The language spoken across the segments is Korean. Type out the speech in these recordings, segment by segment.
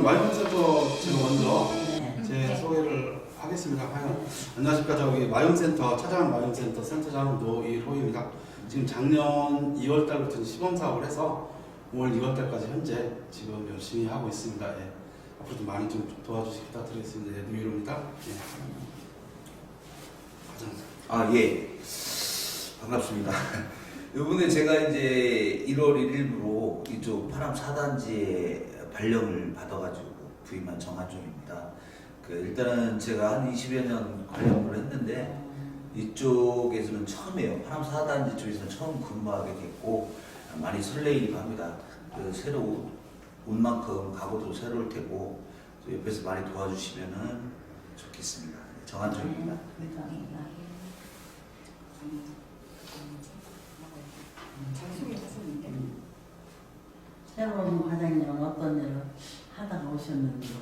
그럼 마이홈센터 제가 먼저 제 소개를 하겠습니다. 안녕하십니까. 저기 마이홈센터, 찾아가는 마이홈센터 센터장 노일호입니다. 지금 작년 2월 달부터 시범 사업을 해서 올 2월 달까지 현재 지금 열심히 하고 있습니다. 예. 앞으로도 많이 좀 도와주시기 부탁드리겠습니다. 예, 노일호입니다. 예. 예. 반갑습니다. 이번에 제가 이제 1월 1일부로 이쪽 파남 4단지에 발령을 받아가지고 부임한 정한종입니다. 일단은 제가 한 20여 년 관련을 했는데 이쪽에서는 처음이에요. 파남 4단지 쪽에서는 처음 근무하게 됐고 많이 설레이기도 합니다. 새로 온 만큼 각오도 새로울 테고 옆에서 많이 도와주시면 좋겠습니다. 정한종입니다. 네. 새로운 과장님은 어떤 일을 하다가 오셨는지요?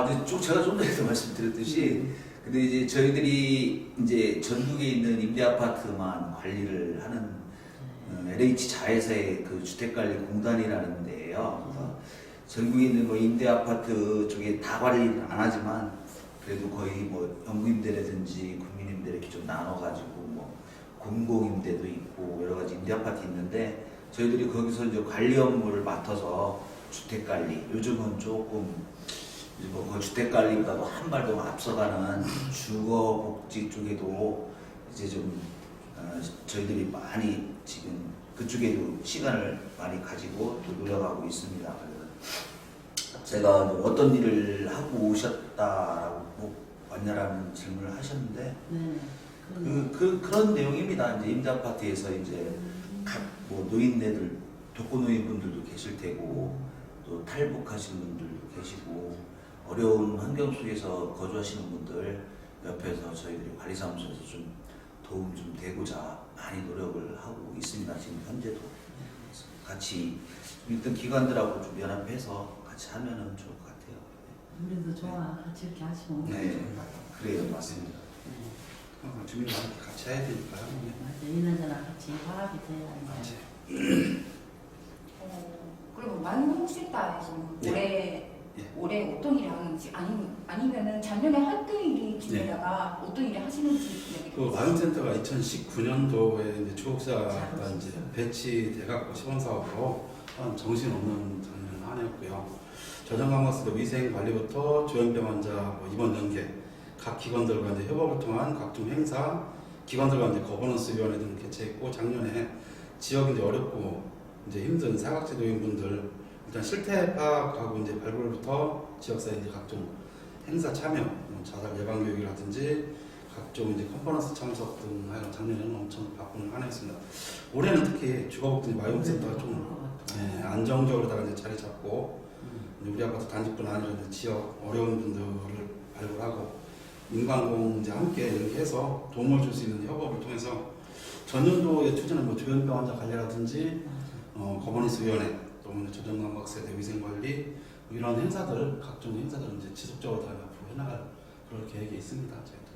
네, 제가 좀 전에도 말씀드렸듯이, 근데 이제 저희들이 이제 전국에 있는 임대아파트만 관리를 하는 LH 자회사의 그 주택관리공단이라는 데예요. 그래서 전국에 있는 뭐 임대아파트 쪽에 다 관리는 안 하지만 그래도 거의 뭐 영구임대라든지 국민임대 이렇게 좀 나눠가지고 뭐 공공임대도 있고 여러 가지 임대아파트 있는데 저희들이 거기서 이제 관리 업무를 맡아서 주택관리, 요즘은 조금 뭐 주택관리보다도 한 발 더 앞서가는 주거복지 쪽에도 이제 좀 저희들이 많이 지금 그쪽에도 시간을 많이 가지고 또 노력하고 있습니다. 그래서 제가 어떤 일을 하고 오셨다라고 왔냐라는 질문을 하셨는데 그런 내용입니다. 이제 임대아파트에서 이제 각 뭐 노인네들, 독거노인분들도 계실 테고 또 탈북하신 분들도 계시고 어려운 환경 속에서 거주하시는 분들 옆에서 저희들이 관리사무소에서 좀 도움 좀 되고자 많이 노력을 하고 있습니다. 지금 현재도 같이 일단 기관들하고 좀 연합해서 같이 하면은 좋을 것 같아요. 우리도 좋아. 같이 이렇게 하시면 네, 그래요, 맞습니다. 주민과 함께 같이 해야 되니까요. 맞아. 이런저런 같이 화합이 돼야 맞아요. 그리고 마이홈센터에서는 올해 어떤 일을 하는지 아니면은 작년에 했던 일 중에다가 어떤 일을 하시는지 그 마이홈센터가 2019년도에 이제 주옥사가 이제 배치돼갖고 시범 사업으로 한 정신없는 작년 한 해였고요. 저장강박수도 위생 관리부터 조현병 환자 뭐 입원 연계, 각 기관들과 이제 협업을 통한 각종 행사, 기관들과 이제 거버넌스 위원회 등을 개최했고, 작년에 지역 이제 어렵고 이제 힘든 사각지 노인분들 일단 실태 파악하고 이제 발굴부터 지역사회 이제 각종 행사 참여, 뭐 자살 예방 교육이라든지 각종 이제 컨퍼런스 참석 등 하여 작년에는 엄청 바쁜 한 해였습니다. 올해는 특히 주거복지 마이홈센터가 좀 안정적으로다가 이제 자리 잡고 우리 아파트 단지뿐 아니라 이제 지역 어려운 분들을 발굴하고 민관공 이제 함께 이렇게 해서 도움을 줄 수 있는 협업을 통해서 전년도에 투자는 뭐 조현병 환자 관리라든지 거버넌스 위원회 또 저장강박세대 위생관리 뭐 이런 행사들 각종 행사들을 이제 지속적으로 다 앞으로 해나갈 그럴 계획이 있습니다. 저희도.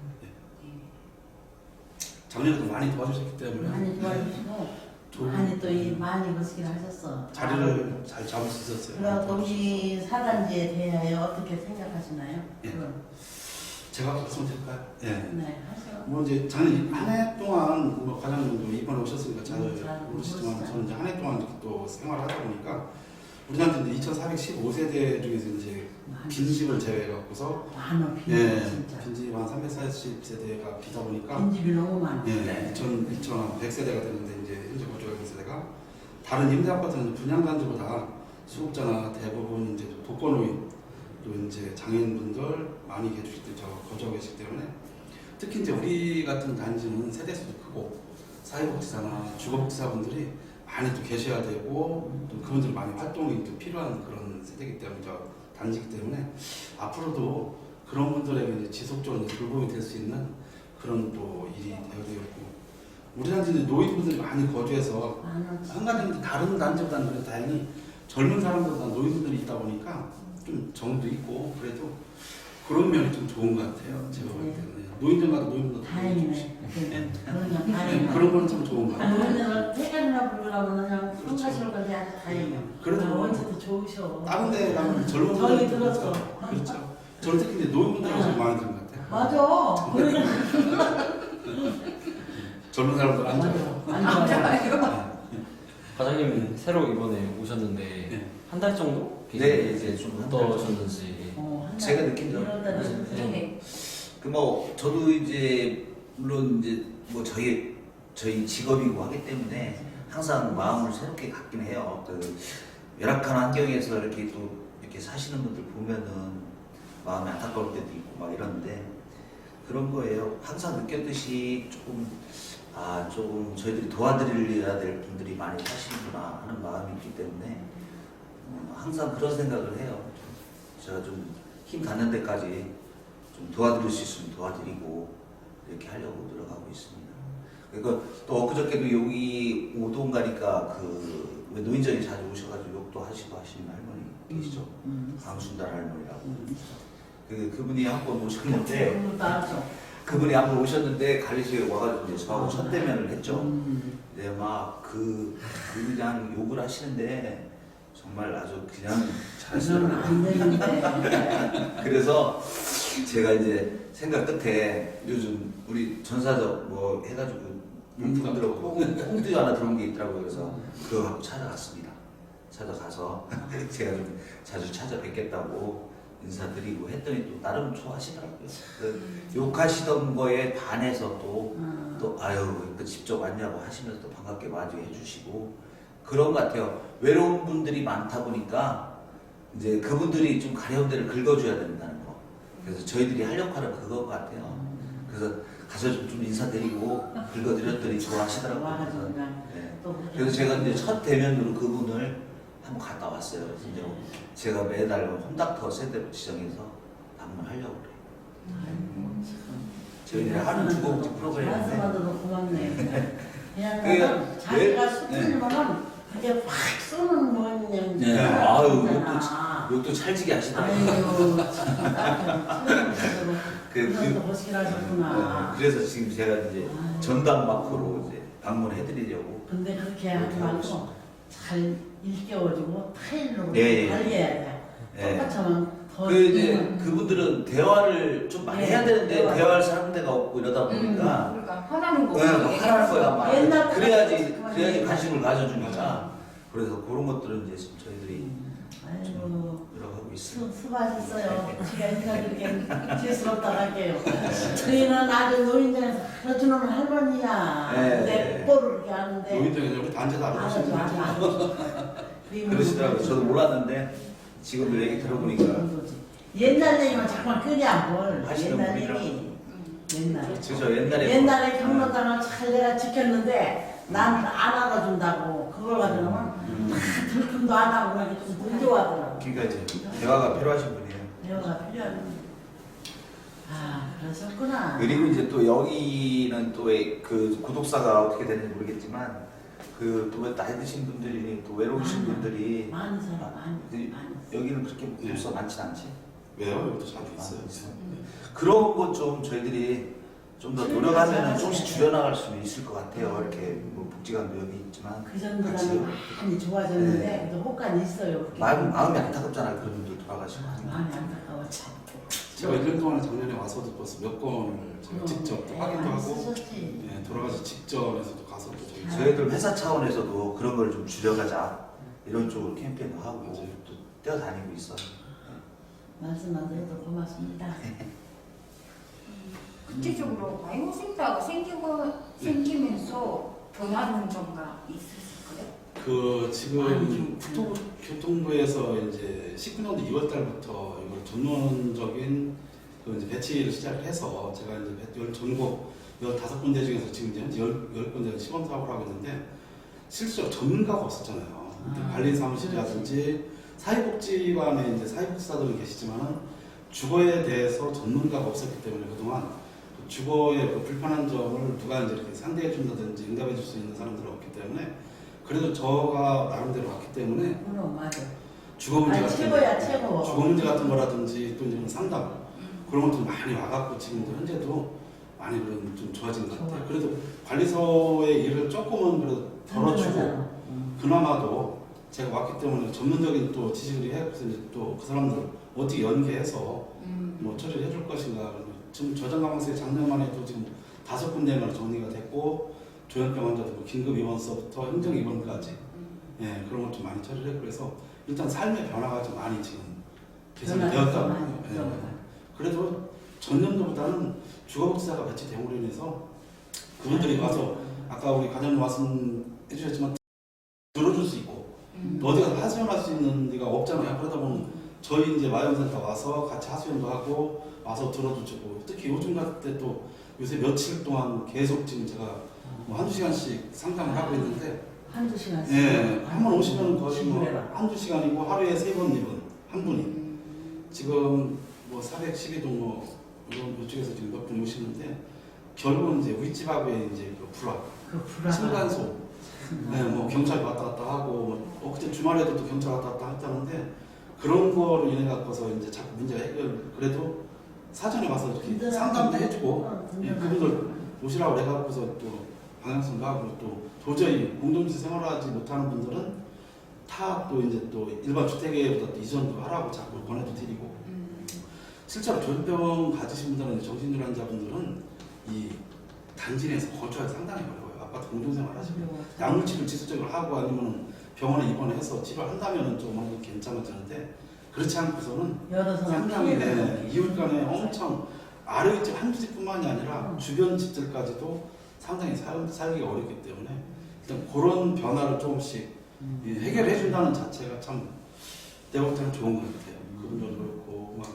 작년에도 많이 도와주셨기 때문에 많이 도와주시고 많이 또 많이 거시기를 하셨어. 자리를 잘 잡을 수 있었어요. 그래서 우리 4단지에 대하여 어떻게 생각하시나요? 제가 말씀 드릴까요? 네, 하세요. 뭐 이제 작년 한 해 동안 뭐 과장님도 이번에 오셨으니까 잘 모르시지만 저는 이제 한 해 동안 또 생활하다 보니까 우리한테 2,415세대 중에서 이제 빈집을 제외해갖고서 많아 빈집 진짜. 빈집 한 340세대가 비다 보니까 빈집이 너무 많아. 2,100세대가 되는데 이제 현재 거주하고 있는 세대가 다른 임대아파트는 분양단지보다 수급자나 대부분 이제 독거노인 또 이제 장애인분들 많이 거주하고 계시기 때문에 특히 이제 우리 같은 단지는 세대수도 크고 사회복지사나 주거복지사분들이 많이 또 계셔야 되고 또 그분들 많이 활동이 또 필요한 그런 세대이기 때문에 단지이기 때문에 앞으로도 그런 분들에게 이제 지속적으로 이제 돌봄이 될 수 있는 그런 또 일이 되어야 되겠고 우리 단지는 노인분들이 많이 거주해서 한 가지는 다른 단지보다는 그래도 다행히 젊은 사람들보다 노인분들이 있다 보니까 좀 정도 있고 그래도 그런 면이 좀 좋은 것 같아요. 제가 볼 때는. 노인정가도 노인분들 다행이네. 그러면 다행이네. 그런 거는 참 좋은 거 같아요. 노인네가 퇴근이나 부르라면 그냥 성가시는 건데 아주 다행이야. 그래도 언제도 좋으셔. 다른 데 가면 젊은 저기 분들 들었어. 그렇죠. 저는 특히 이제 노인분들이 좀 많이 드는 것 같아요. 맞아. 그러니까 젊은 사람들 안 좋아요. 안 좋아요. 과장님 새로 이번에 오셨는데 네. 한 달 정도? 네, 이제 좀한 달 정도. 어떠셨는지. 한 달. 제가 느낀 점. 이런 데는 네. 그 뭐 저도 이제 물론 이제 뭐 저희 직업이고 하기 때문에 항상 마음을 새롭게 갖긴 해요. 그 열악한 환경에서 이렇게 또 이렇게 사시는 분들 보면은 마음이 안타까울 때도 있고 막 이런데 그런 거예요. 항상 느꼈듯이 조금 저희들이 도와드려야 될 분들이 많이 사시는구나 하는 마음이 있기 때문에 항상 그런 생각을 해요. 제가 좀 힘 닿는 데까지 좀 도와드릴 수 있으면 도와드리고 이렇게 하려고 노력하고 있습니다. 그리고 또 엊그저께도 여기 오동 가니까 왜 노인정에 자주 오셔가지고 욕도 하시고 하시는 할머니 계시죠? 강순달 할머니라고. 그분이 한 번 오셨는데 그것도 알죠. 그분이 한 번 오셨는데 관리소에 와가지고 이제 저하고 첫 대면을 했죠. 네, 그냥 욕을 하시는데 정말 아주 그냥 그건 잘하시더라고요. 안 되는데. 그래서 제가 이제 생각 끝에 요즘 우리 전사적 뭐 해가지고 용품들하고 꽁트 하나 들어온 게 있더라고요. 그래서 그거 갖고 찾아갔습니다. 찾아가서 제가 좀 자주 찾아뵙겠다고 인사드리고 했더니 또 나름 좋아하시더라고요. 욕하시던 거에 반해서 또 아유 직접 왔냐고 하시면서 또 반갑게 맞이해 주시고 그런 것 같아요. 외로운 분들이 많다 보니까 이제 그분들이 좀 가려운 데를 긁어줘야 된다는 거. 그래서 저희들이 할 역할은 그거 같아요. 그래서 가서 좀 인사드리고 긁어드렸더니 좋아하시더라고요. 그래서, 네. 그래서 제가 이제 첫 대면으로 그분을 한번 갔다 왔어요. 그래서 이제 제가 매달 홈닥터 세대 지정해서 방문하려고 그래요. 저희들이 하는 주거복지 프로그램인데 말씀하셔도 고맙네요. 그냥 그게 자기가 왜- 수틀리면은 그게 확 쏘는 모양. 네. 아유, 욕도 찰지게 하시더라고요. 아유, 그- 그것도 멋있게 하셨구나. 그래서 지금 제가 이제 전담 마크로 이제 방문해드리려고. 근데 그렇게 하지 말고 잘 일깨워주고 타일로 예, 예. 관리해야 돼. 예. 똑같으면 더 이제 그분들은 대화를 좀 많이 네, 해야 되는데 대화. 대화할 사람 데가 없고 이러다 보니까 그러니까 화나는 거. 네, 막 하라는 거야 막. 옛날 그래야지 그만해. 관심을 가져주니까. 그래서 그런 것들은 이제 지금 저희들이 아이고 노력하고 있어요. 수고하셨어요. 제가 인사드리기엔 죄스럽다 할게요. 저희는 아주 노인정에서 가르쳐주는 할머니야. 네. 내 뽀를 이렇게 하는데 노인정에 우리 단체도 안 아주 오시는 아주 아주 그러시더라고요. 저도 몰랐는데 지금도 얘기 들어보니까 옛날 얘기만 자꾸만 끄냐 뭘. 하시는 옛날 분이라. 얘기. 옛날. 그죠 옛날에 옛날에 경로당을 잘 내가 지켰는데 나는 안 알아준다고 그걸 가지고는 다 들금도 안 하고 그냥 좀 문제하더라고. 그러니까 이제 대화가 필요하신 분이에요. 대화가 필요한. 아 그러셨구나. 그리고 이제 또 여기는 또 그 구독사가 어떻게 되는지 모르겠지만 그 또 나이 드신 분들이 또 외로우신 분들이 많은 사람 많이. 여기는 그렇게 구독사 많진 않지. 왜요? 여기도 자주 있어요. 그런 것 좀 저희들이 좀 더 노력하면 조금씩 줄여나갈 수는 있을 것 같아요. 이렇게 뭐 복지관도 여기 있지만 그 전보다는 많이 좋아졌는데 또 혹간이 있어요. 그게. 마음이 안타깝잖아요. 그런 분들 돌아가시고 마음이 안타까웠지. 제가 1년 동안에 작년에 와서도 벌써 몇 건을 제가 직접 또 확인도 많이 하고 쓰셨지. 네, 돌아가시 직전에서도 가서 또 저희 저희들 회사 차원에서도 그런 걸 좀 줄여가자 이런 쪽으로 캠페인도 하고 맞아요. 또 뛰어다니고 있어요. 말씀만 드려도 고맙습니다. 구체적으로 와이노센터가 생기면서 변하는 점가 있으실까요? 그 지금 교통부에서 이제 19년도 2월 달부터 이걸 전문적인 그 이제 배치를 시작을 해서 제가 이제 전국 15군데 중에서 지금 이제 10군데 시범 사업을 하고 있는데 실질적으로 전문가가 없었잖아요. 관리사무실이라든지 사회복지관에 이제 사회복지사들은 계시지만은 주거에 대해서 전문가가 없었기 때문에 그동안 그 주거의 그 불편한 점을 누가 이제 이렇게 상대해 준다든지 응답해 줄 수 있는 사람들은 없기 때문에 그래도 저가 나름대로 왔기 때문에 그럼 맞아. 주거 문제 아니, 같은 최고야, 거, 최고. 주거 문제 같은 거라든지 또 이제 상담 그런 것들 많이 와갖고 지금도 현재도 많이 그런 좀 좋아진 것 같아요. 그래도 관리소의 일을 조금은 그래도 덜어주고 그나마도 제가 왔기 때문에 전문적인 또 지식을 해서 이제 또 그 사람들 어떻게 연계해서 뭐 처리를 해줄 것인가. 지금 저장가망소에 작년만 해도 지금 5군데만 정리가 됐고 조현병 환자들 뭐 긴급 입원서부터 행정 입원까지 예, 그런 것 좀 많이 처리를 했고 그래서 일단 삶의 변화가 좀 많이 지금 개선이 되었다고. 예. 그래도 전년도보다는 주거복지사가 배치됨으로 인해서 그분들이 와서 아까 우리 과장님 말씀해 주셨지만 들어줄 수 있고 또 어디 가서 하소연할 수 있는 데가 없잖아요. 그러다 보면 저희 이제 마연센터 와서 같이 하소연도 하고 와서 들어주고 특히 요즘 같을 때 또 요새 며칠 동안 계속 지금 제가 뭐 한두 시간씩 상담을 하고 있는데 한두 시간씩. 예, 한 번 오시면 거의 뭐 한두 시간이고 하루에 3번, 4번 한 분이 지금 뭐 412동 뭐 이런 이쪽에서 지금 몇 분이 오시는데 결국은 이제 윗집하고의 이제 그 불화, 층간소, 네, 뭐 경찰 왔다 갔다 하고 뭐 그때 주말에도 또 경찰 왔다 갔다 했다는데 그런 거로 인해 갖고서 이제 자꾸 문제가 해결 그래도 사전에 와서 이렇게 상담도 해주고 예, 그분들 오시라고 해갖고서 또 방향성도 하고 또 도저히 공동체 생활하지 못하는 분들은 타 또 이제 또 일반 주택에보다 또 이전도 하라고 자꾸 권해도 드리고 실제로 조현병 가지신 분들은 정신질 환자분들은 이 단지 내에서 거주하기 상당히 어려워요. 아파트 공동생활 하시면 약물치료 지속적으로 하고 아니면 병원에 입원해서 치료한다면 좀 괜찮아지는데 그렇지 않고서는 상당히 이웃 간에 엄청 아래 윗집 한두 집뿐만이 아니라 주변 집들까지도 상당히 살기가 어렵기 때문에 일단 그런 변화를 조금씩 해결해 준다는 자체가 참 내가 볼 때는 좋은 것 같아요. 그분들도 그렇고 막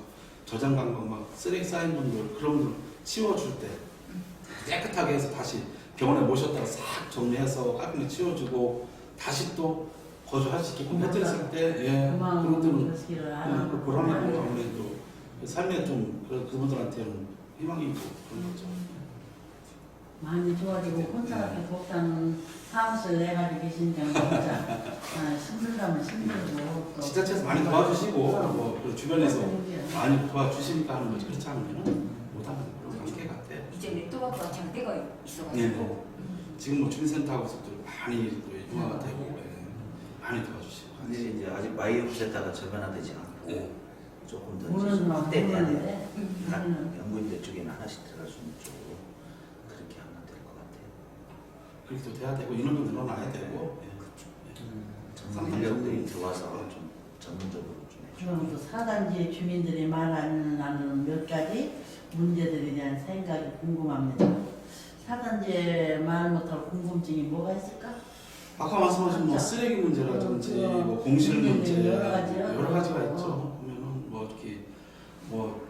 저장강박 막 쓰레기 쌓인 분들 그런 분들 치워줄 때 깨끗하게 해서 다시 병원에 모셨다가 싹 정리해서 깔끔히 치워주고 다시 또 거주할 수 있게끔 해드렸을 때 예, 그분들은 그 보람이고 아무래도 삶에 좀 그분들한테는 희망이 있고 그런 거죠. 많이 좋아지고 혼자 이렇게 독단 사무실 내가지고 계시니까 진짜 힘들다면 힘들고 또 지자체에서 많이 도와주시고 뭐 그리고 주변에서 많이 도와주시니까 하는 거지 그렇지 않으면 못하는 그런 관계 같아요. 이제 네트워크가 장대가 있어가지고 네. 지금 뭐 주민센터하고서도 많이 또 융화가 되고 많이 도와주시고. 근데 이제 아직 마이오프세타가 전면화되지 않고 네. 조금 더 모르는 이제 확대돼야 돼요. 모르는데 연구인들 쪽에는 하나씩 들어갈 수 있는 쪽으로 그렇게 하면 될 것 같아요. 그렇게 돼야 되고 인원도 늘어나야 되고. 전문 인력들이 들어와서 좀 전문적으로 좀 그럼 또 사단지 주민들이 말하는 몇 가지 문제들에 대한 생각이 궁금합니다. 사단지에 말 못할 궁금증이 뭐가 있을까? 아까 말씀하신 뭐 쓰레기 문제라든지 뭐 공실 문제 여러 가지가 있죠. 보면은 뭐 이렇게 뭐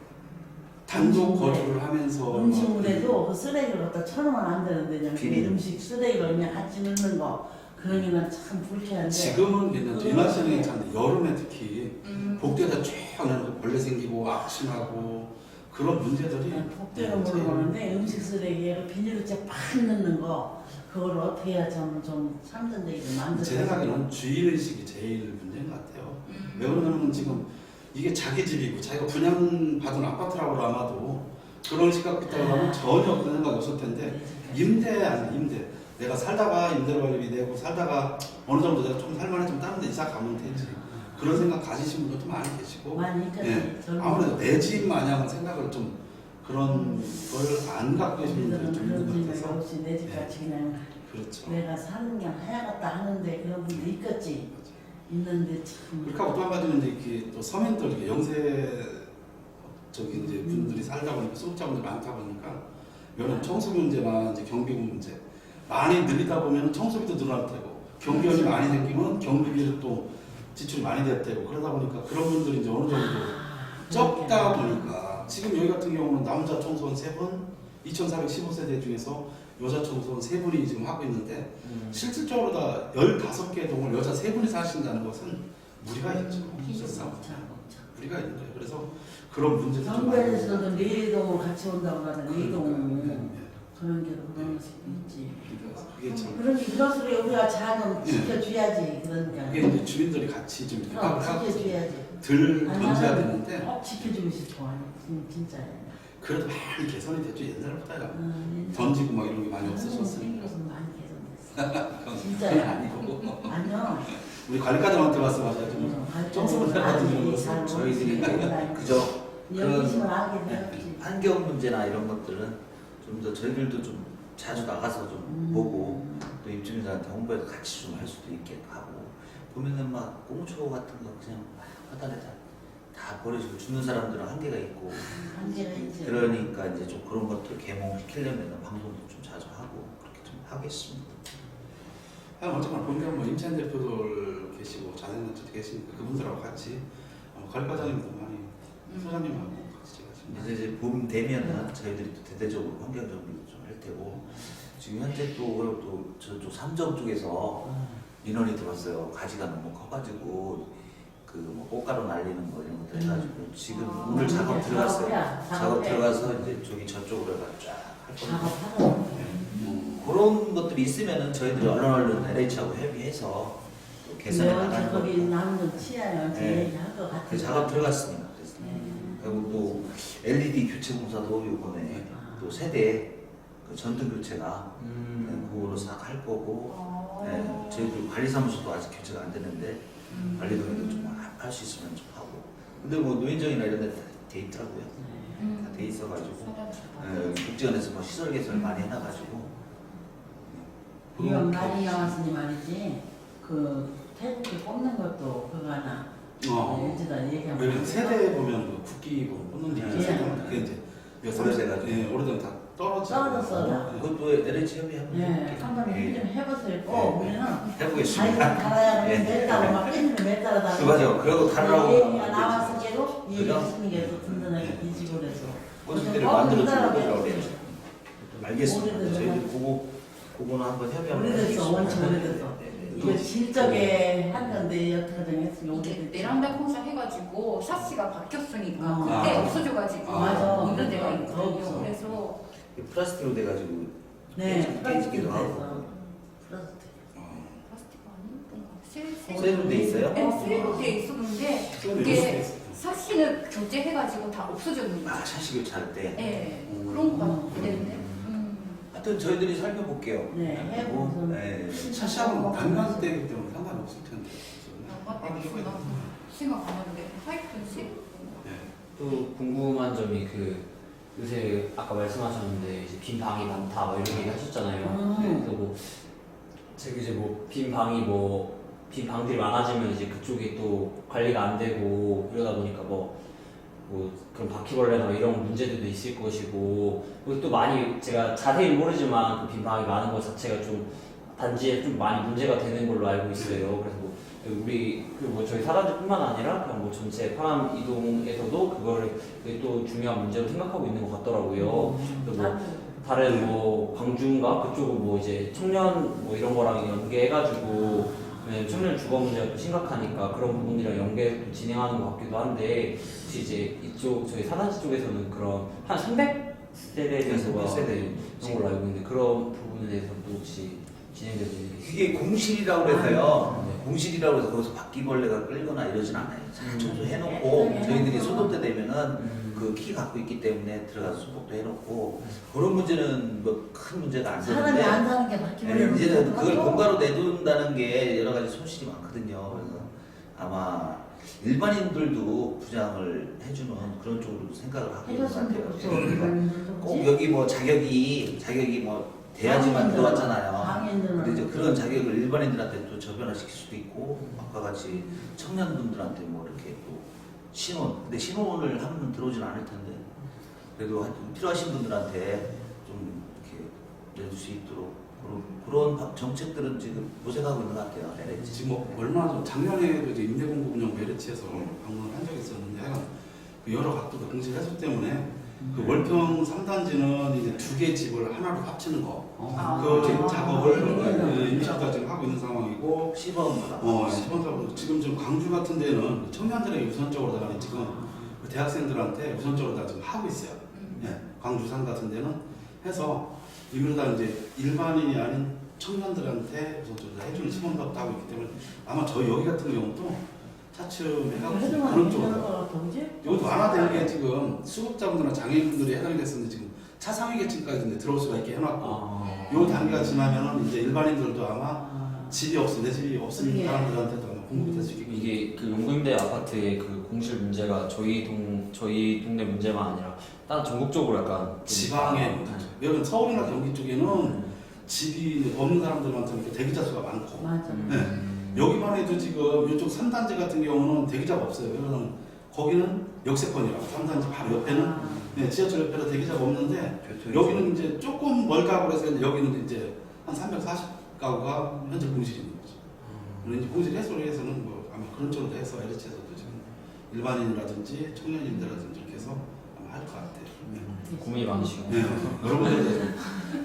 단독 거주를 하면서 음식물에도 그 쓰레기를 갖다 쳐놓으면 안 되는데 그냥 비닐. 음식 쓰레기를 그냥 같이 넣는 거 그러니까 참 불쾌한데 지금은 괜찮죠. 이날씨는 괜찮은데 여름에 특히 복도에다 쫙 넣고 벌레 생기고 악심하고 그런 문제들이 복대로 모르는데 음식 쓰레기에 비닐우째 팍 넣는 거 그걸 어떻게 해야 좀 참전되기를 만들까? 제 생각에는 주의의식이 제일 문제인 것 같아요. 왜 그러냐면 지금 이게 자기 집이고 자기가 분양받은 아파트라고 아마도 그런 시각 있다고 하면 전혀 그런 생각이 없을 텐데 임대 아니 임대 내가 살다가 임대료 관리비 내고 살다가 어느 정도 내가 좀 살만해지면 다른 데 이사 가면 되지 그런 생각 가지신 분들도 많이 계시고 많이 있겠지. 예, 아무래도 내 집 마냥 생각을 좀 그런 걸 안 갖고 계신 분들이 좀 그런 있는 것 생각이 같아서 없이 내 집같이 그냥 그렇죠. 내가 사는 게 하야겠다 하는데 그런 분도 있겠지. 있는데 참 그렇게 하고 또 한 가지는 이제 이렇게 또 서민들 이렇게 영세 저기 이제 분들이 살다 보니까 소득자분들이 많다 보니까 이런 청소 문제나 이제 경비비 문제 많이 늘리다 보면 청소비도 늘어날 테고 경비원이 많이 생기면 경비비도 또 지출이 많이 될 테고 그러다 보니까 그런 분들이 이제 어느 정도 적다 보니까 지금 여기 같은 경우는 남자 청소원 3분 2,415세대 중에서 여자 청소원 3분이 지금 하고 있는데 실질적으로 다 15개 동을 여자 3분이 사신다는 것은 무리가 있죠. 실상 무리가 있는 거예요. 그래서 그런 문제도 좀 많이 정부에서도 내동을 같이 온다고 하는 내동 네. 그런 게 그런 것이 있지. 그러니까 그게 참 그런 그것으로 우리가 잘 좀 네. 지켜줘야지 그러니까. 그게 이제 주민들이 같이 좀 협업을 하고 지켜줘야지. 덜 아니, 던져야 나는 되는데 꼭 지켜주고 싶어. 진짜. 그래도 많이 개선이 됐죠. 옛날보다야. 옛날에 던지고 막 이런 게 많이 선생님 없어졌어요. 생겨서 많이 개선됐어. 그건 진짜요? 아니고 아니요. 우리 관리과장한테 말씀하셔야죠. 점수를 내가지고 저희들이 그저 여기심을 알게 되었지. 환경 문제나 이런 것들은 좀 더 저희들도 좀 자주 나가서 좀 보고 또 입주민들한테 홍보해서 같이 좀 할 수도 있게 하고 보면은 막 꽁초 같은 거 그냥 화단에다 다 버려지고 죽는 사람들은 한계가 있고 한계가 있죠. 그러니까 이제 좀 그런 것들 개몽시키려면 방송도 좀 자주 하고 그렇게 좀 하겠습니다. 어쨌거나 보니까 뭐 임찬 대표들 계시고 자생단체도 계시니까 그분들하고 같이 관리과장님도 많이 소장님하고 같이 제가 지금 이제 봄 되면은 저희들이 또 대대적으로 환경 정비도 좀 할 테고 지금 현재 또 저쪽 삼정 쪽에서 민원이 들어왔어요. 가지가 너무 커가지고 그 뭐 꽃가루 날리는 거 이런 것들 해가지고 지금 오늘 작업 들어갔어요. 작업 들어가서 이제 저기 저쪽으로 쫙할 겁니다. 작업하러. 그런 것들이 있으면은 저희들이 얼른 LH하고 협의해서 또 개선해 나가는 거. 거기 남는 치아요. 네. 제일 할것 같아요. 그 작업 들어갔습니다. 그래서 그리고 또 LED 교체 공사도 이번에 또 세대 그 전등 교체가 그거로 싹 할 거고 네, 저희들 관리사무소도 아직 교체가 안 되는데 관리동에도 좀 할 수 있으면 좀 하고 근데 뭐 노인정이나 이런 데 다 돼 있더라고요. 다 돼 있어가지고 국지원에서 뭐 시설 개선을 많이 해놔가지고 이건 많이 나왔으니 말이지. 그 태국에 꽂는 것도 그거 하나. 일주다 얘기하면. 왜냐면 세대 보면 그 국기 뽑는 게 네. 있잖아요. 그게 이제 오래돼가지고. 예, 오래되면 다 떨어져. 그것도 LH 협의하면 네, 한번 좀 해보세요. 꼭 우리는 해보겠습니다. 자기가 달아야 예. 몇 달을 막 끼니를 몇 달을 달아. 맞아. 그러고 달라고 얘기가 나왔을 때도 그죠? 얘기해주는 게 또 든든하게 뒤지고 그래서. 꼬집대를 어, 만들어주는 그러더라고요. 거라고 그래요. 알겠습니다. 오래돼서 저희들 그거는 한번 협의하면 오래됐어, 원체 오래됐어. 이거 질적에 한 건데 어떻게 했으면 이게 오래됐지. 베란다 공사 해가지고 샤시가 바뀌었으니까 어. 그때 아. 없어져가지고 맞아. 있는 데가 더 있거든요. 없어. 그래서 플라스틱으로 돼가지고 네, 깨지기도 하고 플라스틱. 플라스틱 아니었던 거 쇠로 돼 있어요? 네, 쇠로 돼 있었는데 그게 샤시는 교체해가지고 다 없어졌는데. 아 샤시 교체할 때 네, 그런 거 같은데. 하여튼 저희들이 살펴볼게요. 네, 그리고, 해보면. 네. 샤시하고 반만 때기 때문에 상관이 없을 텐데. 맞다, 그렇구나. 생각 안 하는데 하여튼 쇠. 네. 또 궁금한 점이 그 요새 아까 말씀하셨는데 이제 빈 방이 많다 뭐 이런 얘기 하셨잖아요. 그래서 뭐 제가 이제 뭐 빈 방이 뭐 빈 방들이 많아지면 이제 그쪽이 또 관리가 안 되고 이러다 보니까 뭐 그런 바퀴벌레나 뭐 이런 문제들도 있을 것이고 그리고 또 많이 제가 자세히 모르지만 그 빈 방이 많은 것 자체가 좀 단지에 좀 많이 문제가 되는 걸로 알고 있어요. 그래서 뭐 우리 그리고 뭐 저희 사단지뿐만 아니라 그냥 뭐 전체 파남 이동에서도 그거를 또 중요한 문제로 생각하고 있는 것 같더라고요. 그래서 뭐 다른 뭐 광주인가 그쪽은 뭐 이제 청년 뭐 이런 거랑 연계해가지고 왜냐면 청년 주거 문제가 또 심각하니까 그런 부분이랑 연계 진행하는 것 같기도 한데 혹시 이제 이쪽 저희 사단지 쪽에서는 그런 한 300세대 정도가 300세대 이런 걸로 알고 있는데 그런 부분에 대해서도 혹시 진행되고 있는 게 있어요? 이게 공실이라고 해서요. 네. 공실이라고 해서 거기서 바퀴벌레가 끌거나 이러진 않아요. 잘 청소해놓고 저희들이 소독때 되면은 그 키 갖고 있기 때문에 들어가서 소독도 해놓고 그런 문제는 뭐 큰 문제가 안 사람이 되는데 안 사는 게 바뀌어버리는 이제는 그걸 공가로 내둔다는 게 여러 가지 손실이 많거든요. 그래서 아마 일반인들도 부장을 해주는 그런 쪽으로 생각을 하고 있는 것 해줬으면 같아요. 좋겠어. 일반인들도 꼭 그렇지? 여기 뭐 자격이 뭐 돼야지만 들어왔잖아요. 방해인들은 근데 이제 그런 자격을 일반인들한테 또 저변화시킬 수도 있고 아까 같이 청년분들한테 뭐 이렇게 또 신혼 근데 신혼을 하면 들어오진 않을 텐데 그래도 하여튼 필요하신 분들한테 좀 이렇게 내줄 수 있도록 그런 정책들은 지금 모색하고 있는 것 같아요. LH. 지금 뭐 얼마 전 작년에도 이제 임대공급 운영 메르치에서 방문을 한 적이 있었는데 하여간 그 여러 각도의 공시 해소 때문에 그 월평 3단지는 이제 2개 집을 하나로 합치는 거 그 작업을 임시화가 지금 하고 있는 상황이고 시범 시범 작업 지금 광주 같은 데는 청년들에게 우선적으로 다가 지금 그 대학생들한테 우선적으로 다 지금 하고 있어요. 예, 광주산 같은 데는 해서 이러다 이제 일반인이 아닌 청년들한테 우선적으로 해주는 시범 작업도 하고 있기 때문에 아마 저희 여기 같은 경우도 차츰해가고 그래도 그런 쪽으로. 것 같아, 그지? 이것도 완화되는 게 지금 수급자분들이나 장애인분들이 해당이 됐었는데 지금 차상위 계층까지 이제 들어올 수가 있게 해놨고 요 단계가 지나면은 이제 일반인들도 아마 집이 없으면 내 집이 없으면 그게. 사람들한테도 아마 공급이 될 수 있게 이게 그 용도임대 아파트의 그 공실 문제가 저희 동네 문제만 아니라 다른 전국적으로 약간 좀- 지방에 문제죠. 여러분 서울이나 경기 쪽에는 집이 없는 사람들한테 이렇게 대기자 수가 많고 맞아. 여기만 해도 지금 이쪽 3단지 같은 경우는 대기자가 없어요. 왜냐면 거기는 역세권이라고 3단지 바로 옆에는 아, 네, 지하철 옆에도 대기자가 없는데 여기는 이제 조금 멀다고 해서 여기는 이제 한 340가구가 현재 공실이 있는 거죠. 그리고 이제 공실 해소를 해서는 뭐 아마 그런 쪽으로 해서 LH에서도 지금 일반인이라든지 청년인들이라든지 이렇게 해서 아마 할 것 같아요. 고민이 많으시고 네, 여러분들도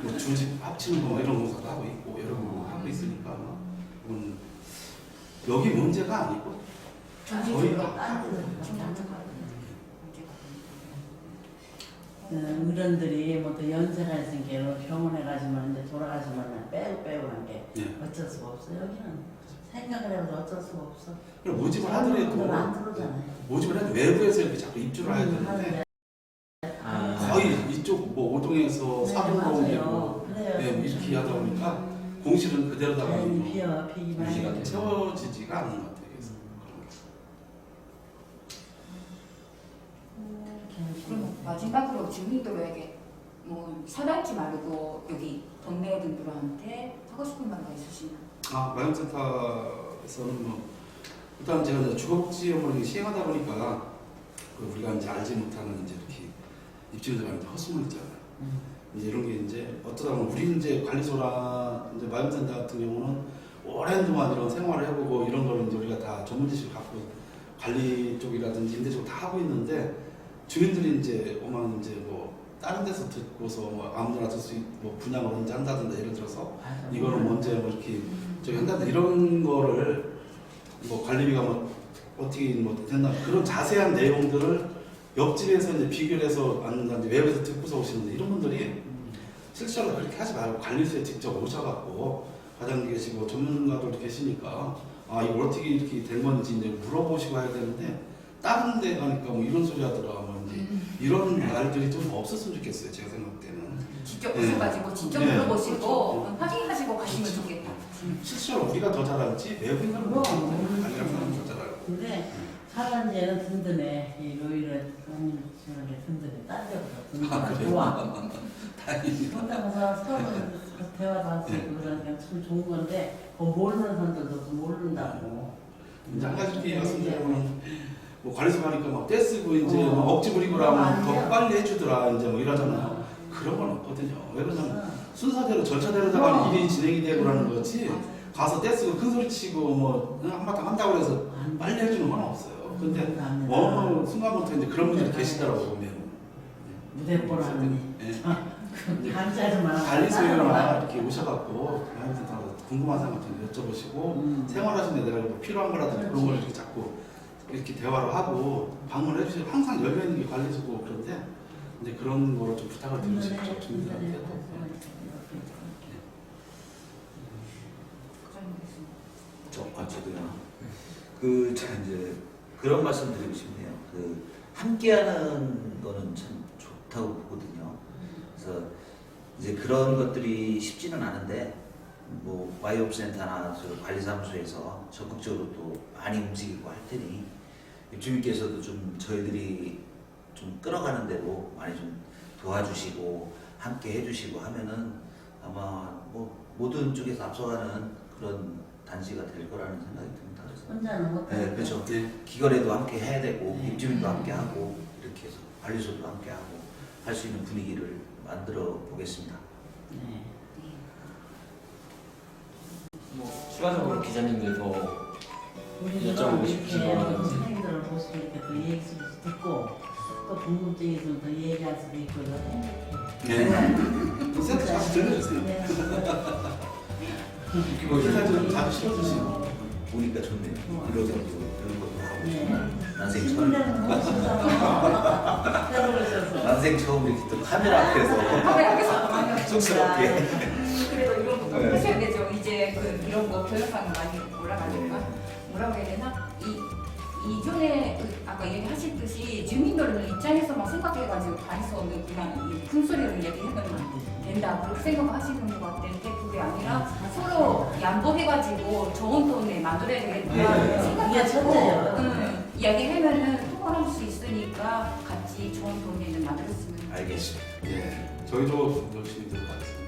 뭐 주집 합치는 거 이런 것도 하고 있고 여러 분 하고 있으니까 아마 이건 여기 문제가 아니고 저희가 딴 데서 좀 다 난처하거든요. 어른들이 뭐또 연세가 있으니까 병원에 가시면 이제 돌아가시면 빼고 한 게 예. 어쩔 수가 없어. 여기는 생각을 해도 어쩔 수가 없어. 그럼 모집을 하더라도 안 들어오잖아요. 모집을 해도 외부에서 이렇게 자꾸 입주를 해야 되는데 하는데 거의 이쪽 뭐 오동에서 네, 사동공이고 맞아요. 그래요. 네, 이렇게 하다 보니까 공실은 그대로다가 자연히 비기만 유지가 해요. 돼요. 채워지지가 않는 것 같아요. 그래서 그럼 마지막으로 주민들에게 뭐 사단지 말고 여기 동네 분들한테 하고 싶은 말가 있으시나요? 마영센터에서는 뭐 일단 제가 이제 주거복지업무를 시행하다 보니까 그 우리가 이제 알지 못하는 이제 이렇게 입주민들한테 헛소문 있잖아요. 이제 이런 게 이제 어쩌다 보면 우리 이제 관리소나 이제 마영센터 같은 경우는 오랜 동안 이런 생활을 해보고 이런 거를 이제 우리가 다 전문 지식을 갖고 관리 쪽이라든지 임대 쪽을 다 하고 있는데 주민들이 이제 오만 이제 뭐 다른 데서 듣고서 뭐 아무나 뭐 분양을 언제 한다든가 예를 들어서 이거는 언제 뭐 이렇게 저기 한다든가 이런 거를 뭐 관리비가 뭐 어떻게 뭐 됐나 그런 자세한 내용들을 옆집에서 이제 비교를 해서 안다 이제 웹에서 듣고서 오시는데 이런 분들이 실제로 그렇게 하지 말고 관리소에 직접 오셔갖고 과장님 계시고 전문가들도 계시니까 아 이거 어떻게 이렇게 된 건지 이제 물어보시고 해야 되는데 다른 데 가니까 뭐 이런 소리 하더라 뭐 이제 이런 날들이 좀 없었으면 좋겠어요 제가 생각 때는 직접 네. 오셔가지고 직접 네. 물어보시고 확인하시고 가시면 좋겠다. 실제로 우리가 더 잘 알지 외부인들은 그럼. 아니라는 사람은 더잘 알고 근데 사단지에는 든든해. 이 로이를 저렇게 든든해. 딴 데보다 든든해. 좋아. 다행이다 혼자서 서로 대화도 할 수 있고 그러니까 참 좋은 건데 그거 모르는 사람들도 모른다고. 이제 한 가지 이렇게 말씀드리면 뭐 관리소 가니까 막 떼쓰고 이제 어. 막 억지 부리고 하면 더 아니야. 빨리 해주더라 이제 뭐 이러잖아요 그런 건 없거든요 왜 그러냐면 순서대로 절차대로다가 일이 진행이 되고 그러는 거지 가서 떼쓰고 큰 소리 치고 뭐 한바탕 한다고 해서 빨리 해주는 건 없어요 근데 어느 순간부터 이제 그런 분들이 계시더라고요 보면 무대뽀라는 예. 간짜지만 관리소에나 이렇게 오셔갖고 마음센터 궁금한 사람 같은 거 여쭤보시고 생활하시는 데 내가 뭐 필요한 거라든지 그런 걸 이렇게 자꾸 이렇게 대화를 하고 방문을 해주시고 항상 열려있는 게 관리소고 그런데 이제 그런 거를 좀 부탁을 드리고 싶죠 주민들한테도 저도요. 제가 이제 그런 말씀 드리고 싶네요. 함께하는 거는 참 좋다고 보거든요. 그래서 이제 그런 것들이 쉽지는 않은데 뭐 와이업센터나 관리사무소에서 적극적으로 또 많이 움직이고 할 테니 주민께서도 좀 저희들이 좀 끌어가는 대로 많이 좀 도와주시고 함께 해주시고 하면은 아마 뭐 모든 쪽에서 앞서가는 그런 단지가 될 거라는 생각이 듭니다. 그래서 혼자는 못해. 네, 그렇죠. 네. 기거래도 함께 해야 되고 네. 입주민도 함께 하고 이렇게 해서 관리소도 함께 하고 할 수 있는 분위기를 만들어 보겠습니다. 네. 뭐 추가적으로 기자님들 더 우리도 여쭤보고 싶으신 이렇게 거라든지. 선생님들을 보시고 이렇게 또 얘기 듣고 또 궁금증이 있으면 또 얘기할 수도 있고 이거 네. 또 센터 자주 들려주세요 네. 뭐 인사 좀 자주 실어주시고 보니까 좋네요. 이런 것도 하고 네. 난생 처음 힘내는 거 진짜 새로 오셔서 난생 처음 이렇게 또 카메라 앞에서 카메라 앞에서 쑥스럽게 그래도 이런 것도 네. 하셔야 되죠. 이제 이런 거 교육하는 많이 올라가니까 뭐라고 해야 되나? 이 이전에 아까 얘기하셨듯이 주민들 입장에서만 생각해가지고 다해서는 그냥 큰 소리로 얘기하면 된다 그렇게 생각하시는 것 같은데 그게 아니라 서로 양보해가지고 좋은 동네 만들어야 되겠다 그게 생각하시고 첫째예요. 이야기하면은 통화할 수 있으니까 같이 좋은 동네를 만들었으면 알겠습니다. 예, 저희도 열심히 들어가겠습니다.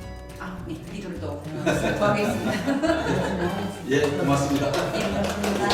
네, 우리들도 수고하겠습니다. 예, 고맙습니다. 예, 감사합니다.